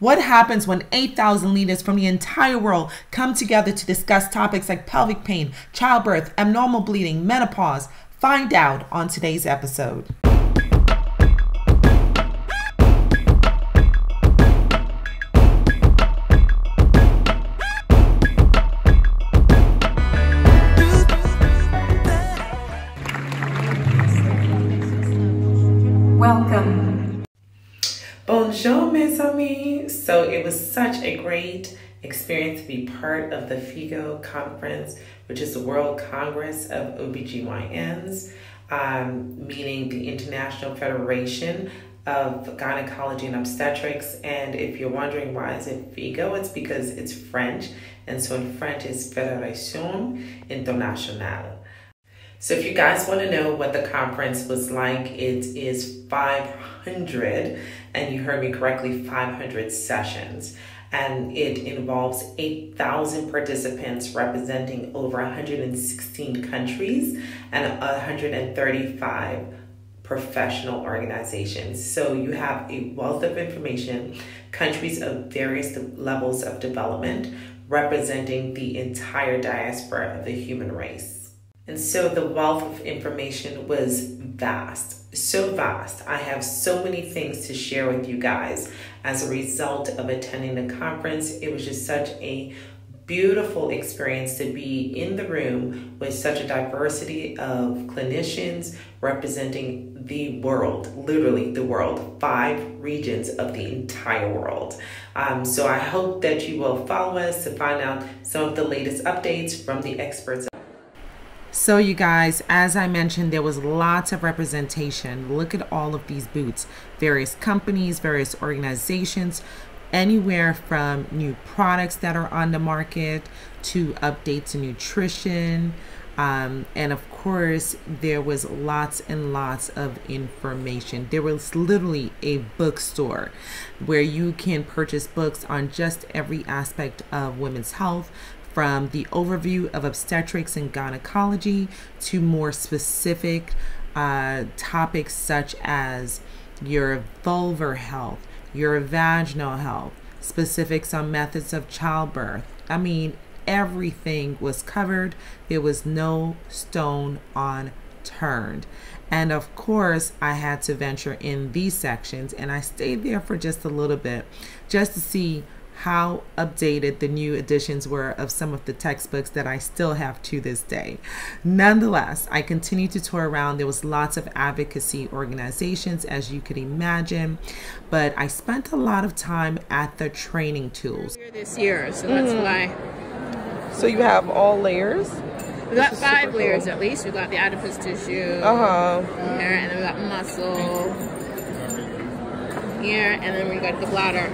What happens when 8,000 leaders from the entire world come together to discuss topics like pelvic pain, childbirth, abnormal bleeding, menopause? Find out on today's episode. Welcome. Bonjour, mes amis. So it was such a great experience to be part of the FIGO conference, which is the World Congress of OBGYNs, meaning the International Federation of Gynecology and Obstetrics. And if you're wondering why is it FIGO, it's because it's French. And so in French it's Fédération Internationale. So if you guys want to know what the conference was like, it is 500, and you heard me correctly, 500 sessions. And it involves 8,000 participants representing over 116 countries and 135 professional organizations. So you have a wealth of information, countries of various levels of development, representing the entire diaspora of the human race. And so the wealth of information was vast, so vast. I have so many things to share with you guys as a result of attending the conference. It was just such a beautiful experience to be in the room with such a diversity of clinicians representing the world, literally the world, 5 regions of the entire world. So I hope that you will follow us to find out some of the latest updates from the experts. So you guys, as I mentioned, there was lots of representation. Look at all of these booths, various companies, various organizations, anywhere from new products that are on the market to updates in nutrition. And of course, there was lots and lots of information. There was literally a bookstore where you can purchase books on just every aspect of women's health, from the overview of obstetrics and gynecology to more specific topics such as your vulvar health, your vaginal health, specifics on methods of childbirth. I mean, everything was covered. There was no stone unturned. And of course, I had to venture in these sections, and I stayed there for just a little bit just to see how updated the new editions were of some of the textbooks that I still have to this day. Nonetheless, I continued to tour around. There was lots of advocacy organizations, as you could imagine, but I spent a lot of time at the training tools. This year, so that's why. So you have all layers? We got 5 layers at least. We got the adipose tissue here, and then we got muscle here, and then we got the bladder.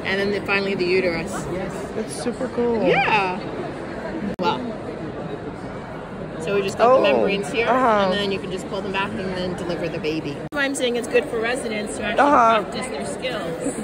And then finally the uterus. That's super cool. Yeah. Well, so we just got the membranes here, and then you can just pull them back and then deliver the baby. That's why I'm saying it's good for residents to actually practice their skills.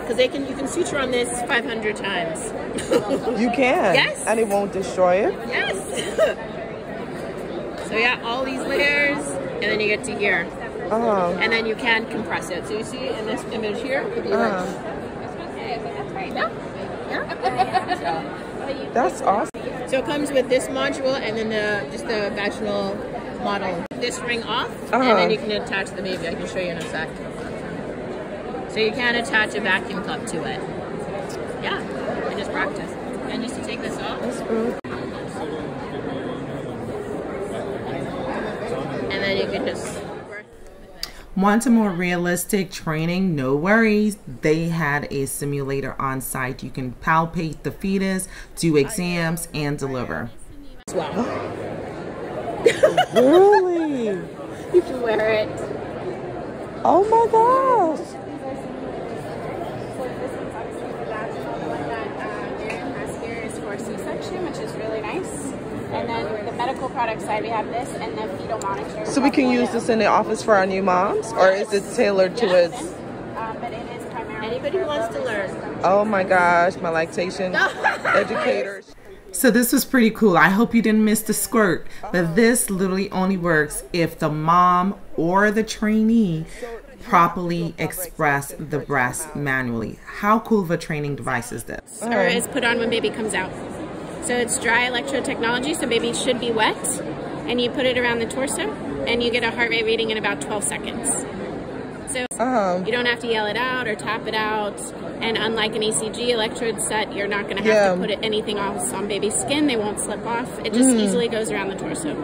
Because you can suture on this 500 times. You can? Yes. And it won't destroy it? Yes. So yeah, all these layers, and then you get to here. And then you can compress it. So you see in this image here, it could be like, that's awesome. So it comes with this module and then just the vaginal model. This ring off, and then you can attach the baby. I can show you in a sec. So you can attach a vacuum cup to it. Yeah, and just practice. And just to take this off. That's cool. And then you can just... Want a more realistic training? No worries. They had a simulator on site. You can palpate the fetus, do exams, and deliver. Wow. Really? You can wear it. Oh my gosh. Here is for C-section, which is really nice. And then the medical product side, we have this and the fetal monitor. So we can use this in the office for our new moms, or is it tailored to its? But it is primarily Anybody who wants to learn. Oh my gosh, my lactation educator. So this was pretty cool. I hope you didn't miss the squirt, but this literally only works if the mom or the trainee properly express the breast manually. How cool of a training device is this? Or is put on when baby comes out. So it's dry electrode technology, so baby should be wet, and you put it around the torso, and you get a heart rate reading in about 12 seconds. So you don't have to yell it out or tap it out, and unlike an ECG electrode set, you're not going to have to put anything else on baby's skin. They won't slip off. It just easily goes around the torso.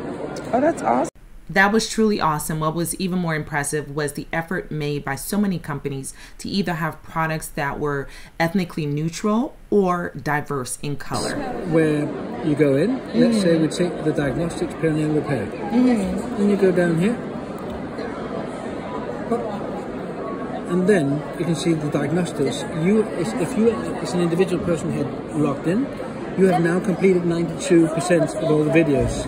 Oh, that's awesome. That was truly awesome. What was even more impressive was the effort made by so many companies to either have products that were ethnically neutral or diverse in color. Where you go in, let's say we take the diagnostics perineal repair. Then you go down here. And then you can see the diagnostics. If an individual person had logged in, you have now completed 92% of all the videos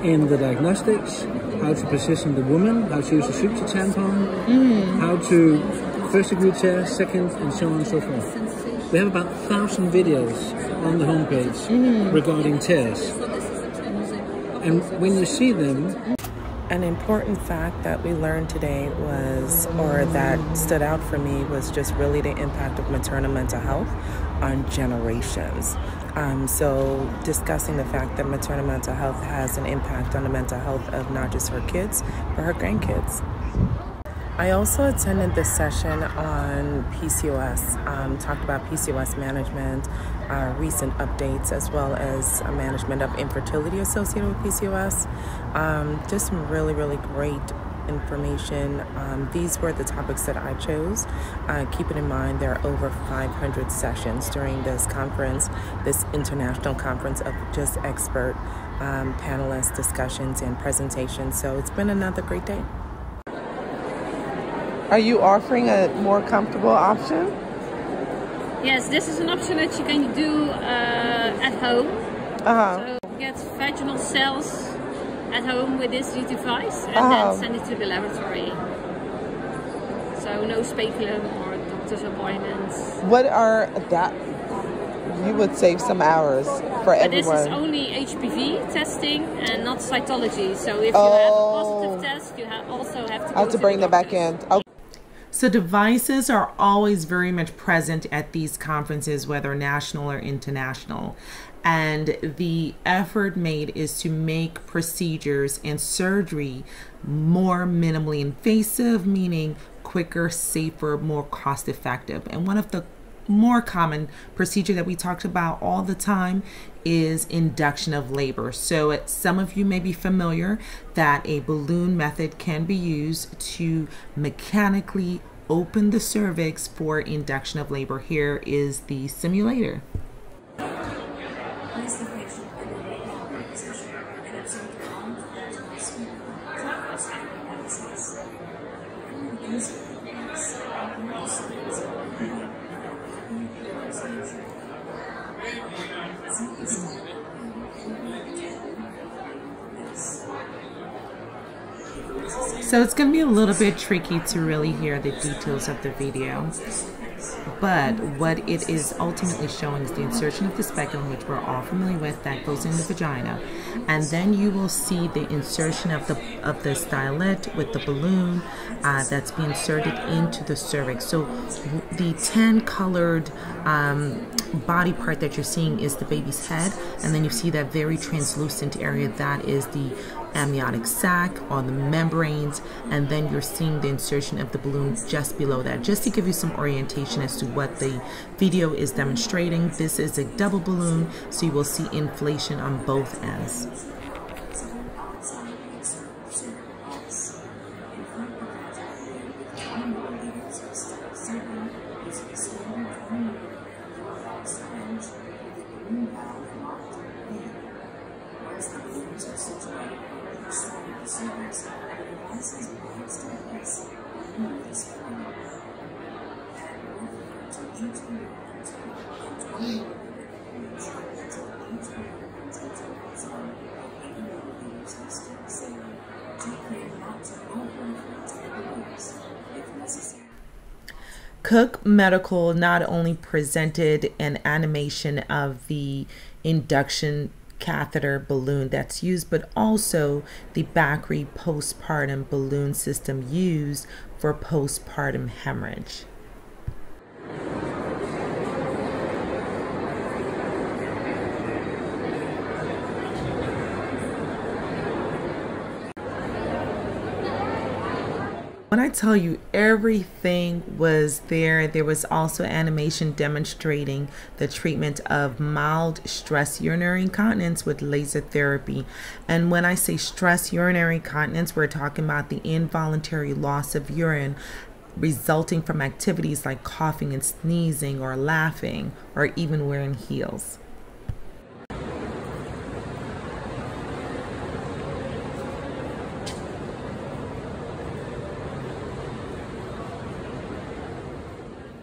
in the diagnostics. How to position the woman, how to use a suture tampon, how to first degree tear, second, and so on and so forth. We have about 1,000 videos on the homepage regarding tears. And when you see them... An important fact that we learned today was, or that stood out for me, was just really the impact of maternal mental health on generations. So discussing the fact that maternal mental health has an impact on the mental health of not just her kids, but her grandkids. I also attended this session on PCOS, talked about PCOS management, recent updates, as well as management of infertility associated with PCOS. Just some really, really great information. These were the topics that I chose. Keep it in mind, there are over 500 sessions during this conference, this international conference of just expert panelists, discussions, and presentations. So it's been another great day. Are you offering a more comfortable option? Yes, this is an option that you can do at home. So you get vaginal cells at home with this device and then send it to the laboratory. So no speculum or doctor's appointments. What are that? You would save some hours for everyone. This is only HPV testing and not cytology. So if you have a positive test, you also have to bring them back in. Okay. So devices are always very much present at these conferences, whether national or international. And the effort made is to make procedures and surgery more minimally invasive, meaning quicker, safer, more cost effective. And one of the more common procedure that we talked about all the time is induction of labor. So some of you may be familiar that a balloon method can be used to mechanically open the cervix for induction of labor. Here is the simulator. So it's going to be a little bit tricky to really hear the details of the video, but what it is ultimately showing is the insertion of the speculum, which we're all familiar with, that goes in the vagina, and then you will see the insertion of the stylet with the balloon that's being inserted into the cervix. So the 10 colored body part that you're seeing is the baby's head, and then you see that very translucent area that is the amniotic sac or the membranes, and then you're seeing the insertion of the balloon just below that. Just to give you some orientation as to what the video is demonstrating, this is a double balloon, so you will see inflation on both ends. Cook Medical not only presented an animation of the induction catheter balloon that's used, but also the Bakri postpartum balloon system used for postpartum hemorrhage. When I tell you everything was there, there was also animation demonstrating the treatment of mild stress urinary incontinence with laser therapy. And when I say stress urinary incontinence, we're talking about the involuntary loss of urine resulting from activities like coughing and sneezing or laughing or even wearing heels.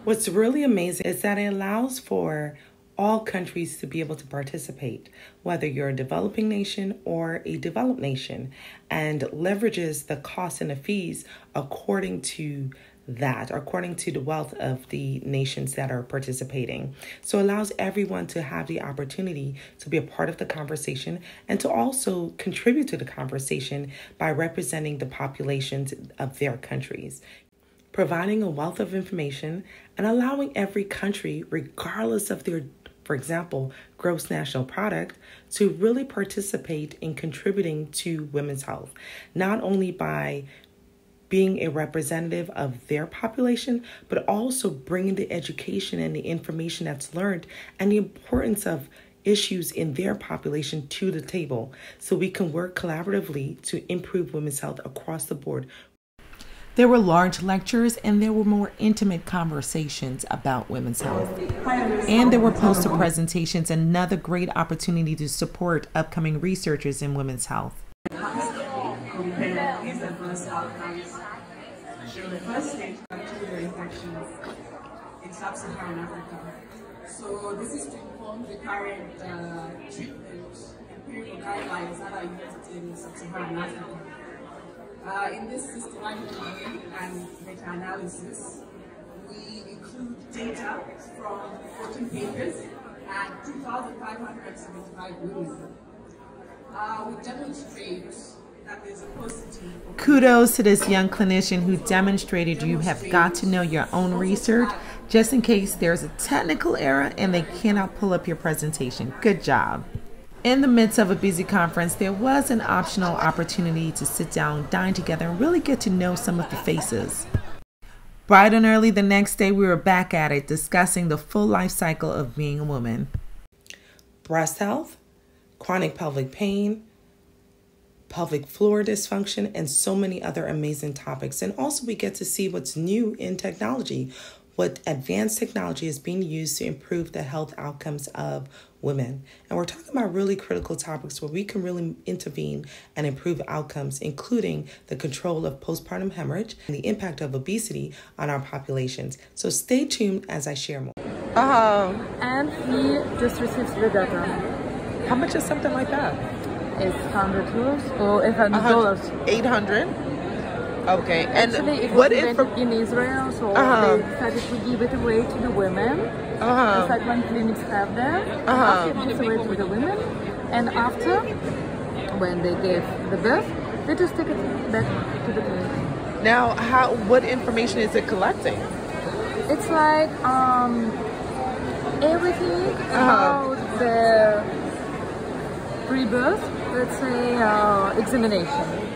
What's really amazing is that it allows for all countries to be able to participate, whether you're a developing nation or a developed nation, and leverages the costs and the fees according to the wealth of the nations that are participating. So it allows everyone to have the opportunity to be a part of the conversation and to also contribute to the conversation by representing the populations of their countries, providing a wealth of information and allowing every country, regardless of their, for example, gross national product, to really participate in contributing to women's health, not only by being a representative of their population, but also bringing the education and the information that's learned and the importance of issues in their population to the table so we can work collaboratively to improve women's health across the board. There were large lectures and there were more intimate conversations about women's health. And there were poster presentations, another great opportunity to support upcoming researchers in women's health. The first stage of childbirth infections in sub-Saharan Africa. So this is to inform the current treatment empirical guidelines that are used in sub-Saharan Africa. In this systematic review and meta-analysis, we include data from 14 papers and 2,575 women. We demonstrate that there's a positive. Kudos to this young clinician who demonstrated you have got to know your own research just in case there's a technical error and they cannot pull up your presentation. Good job. In the midst of a busy conference, there was an optional opportunity to sit down, dine together, and really get to know some of the faces. Bright and early the next day, we were back at it, discussing the full life cycle of being a woman. Breast health, chronic pelvic pain, pelvic floor dysfunction, and so many other amazing topics. And also we get to see what's new in technology, what advanced technology is being used to improve the health outcomes of women. And we're talking about really critical topics where we can really intervene and improve outcomes, including the control of postpartum hemorrhage and the impact of obesity on our populations. So stay tuned as I share more. And he just receives the data. How much is something like that? It's €100 or $800. 800. Okay. And actually, it what was invented in Israel, so they decided to give it away to the women. It's like when clinics have them. After it away to the women, and after, when they gave the birth, they just take it back to the clinic. Now, what information is it collecting? It's like everything about the pre-birth, let's say, examination.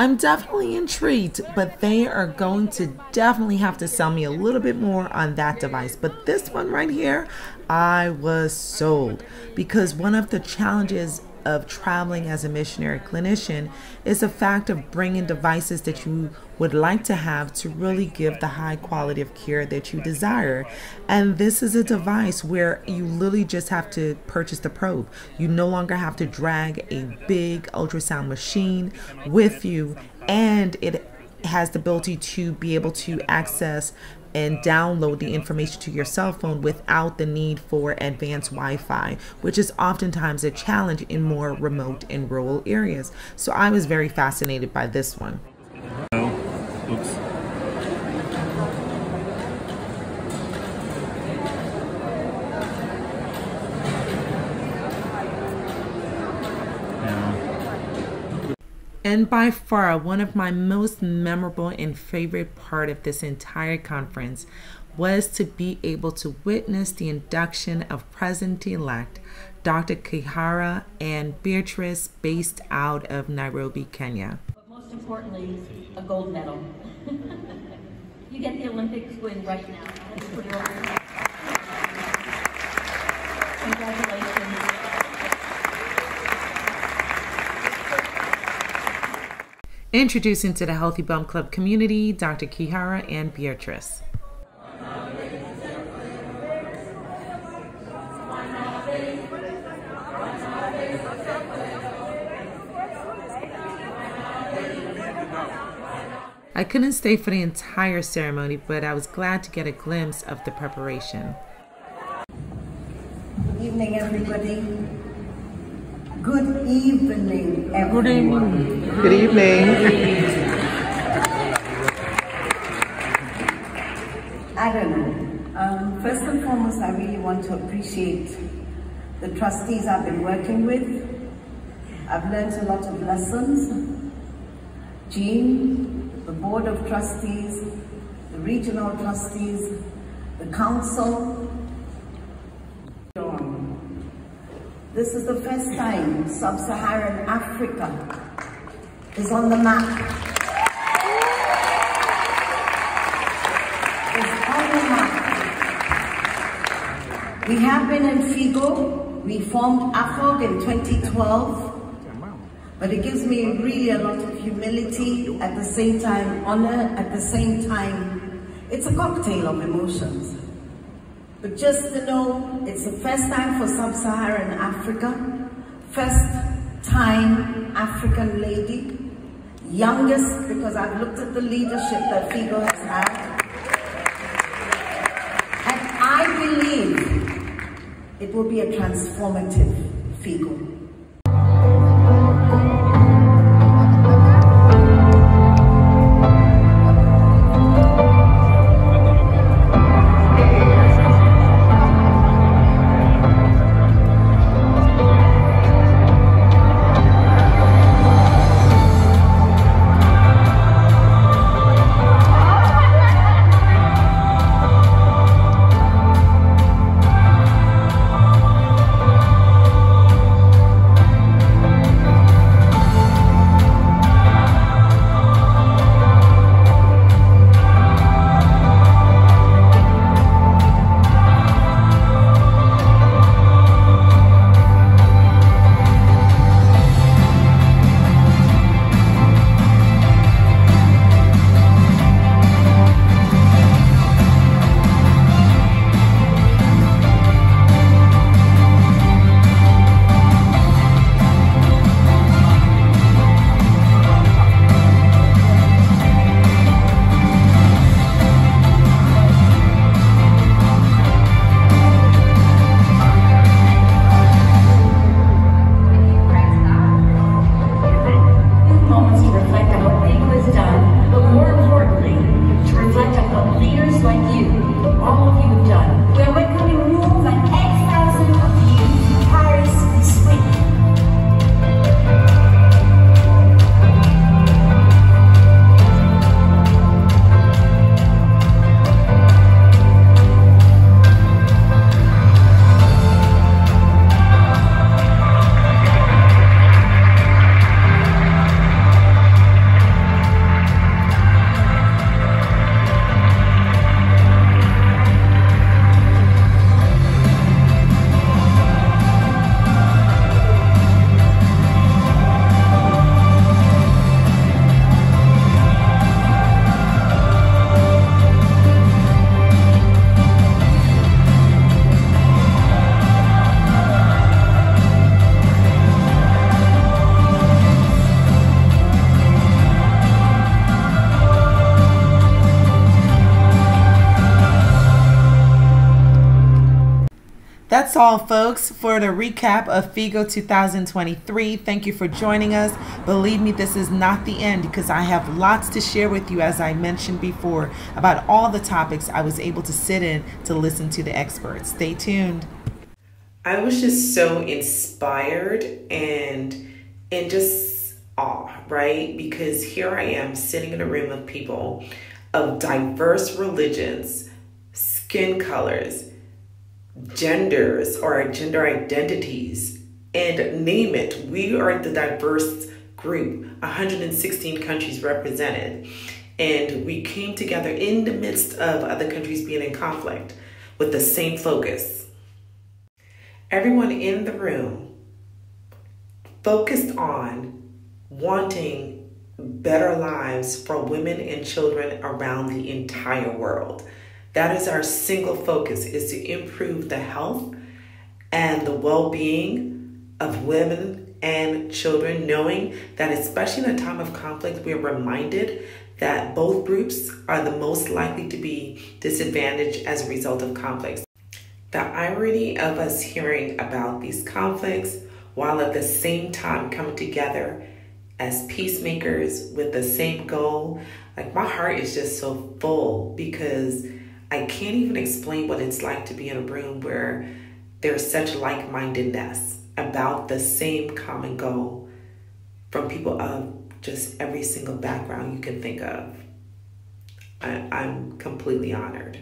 I'm definitely intrigued, but they are going to definitely have to sell me a little bit more on that device. But this one right here, I was sold, because one of the challenges of traveling as a missionary clinician is the fact of bringing devices that you would like to have to really give the high quality of care that you desire. And this is a device where you literally just have to purchase the probe. You no longer have to drag a big ultrasound machine with you, and it has the ability to be able to access and download the information to your cell phone without the need for advanced Wi-Fi, which is oftentimes a challenge in more remote and rural areas. So I was very fascinated by this one. Oops. And by far, one of my most memorable and favorite part of this entire conference was to be able to witness the induction of President-elect Dr. Kihara and Beatrice, based out of Nairobi, Kenya. But most importantly, a gold medal. You get the Olympics win right now. Let's put it over here. Congratulations. Introducing to the Healthy Bump Club community, Dr. Kihara and Beatrice. I couldn't stay for the entire ceremony, but I was glad to get a glimpse of the preparation. Good evening, everybody. Good evening, everyone. Good evening. I don't know. First and foremost, I really want to appreciate the trustees I've been working with. I've learned a lot of lessons. Jean, the board of trustees, the regional trustees, the council. This is the first time sub-Saharan Africa is on the map. It's on the map. We have been in FIGO. We formed AFOG in 2012. But it gives me really a lot of humility, at the same time honor, at the same time, it's a cocktail of emotions. But just to know, it's the first time for sub-Saharan Africa, first time African lady, youngest, because I've looked at the leadership that FIGO has had. And I believe it will be a transformative FIGO. That's all, folks, for the recap of FIGO 2023. Thank you for joining us. Believe me, this is not the end, because I have lots to share with you, as I mentioned before, about all the topics I was able to sit in to listen to the experts. Stay tuned. I was just so inspired and just awe, right? Because here I am sitting in a room of people of diverse religions, skin colors, genders or gender identities, and name it. We are the diverse group, 116 countries represented. And we came together in the midst of other countries being in conflict with the same focus. Everyone in the room focused on wanting better lives for women and children around the entire world. That is our single focus, is to improve the health and the well-being of women and children, knowing that especially in a time of conflict, we are reminded that both groups are the most likely to be disadvantaged as a result of conflicts. The irony of us hearing about these conflicts while at the same time coming together as peacemakers with the same goal, like my heart is just so full because I can't even explain what it's like to be in a room where there's such like-mindedness about the same common goal from people of just every single background you can think of. I'm completely honored.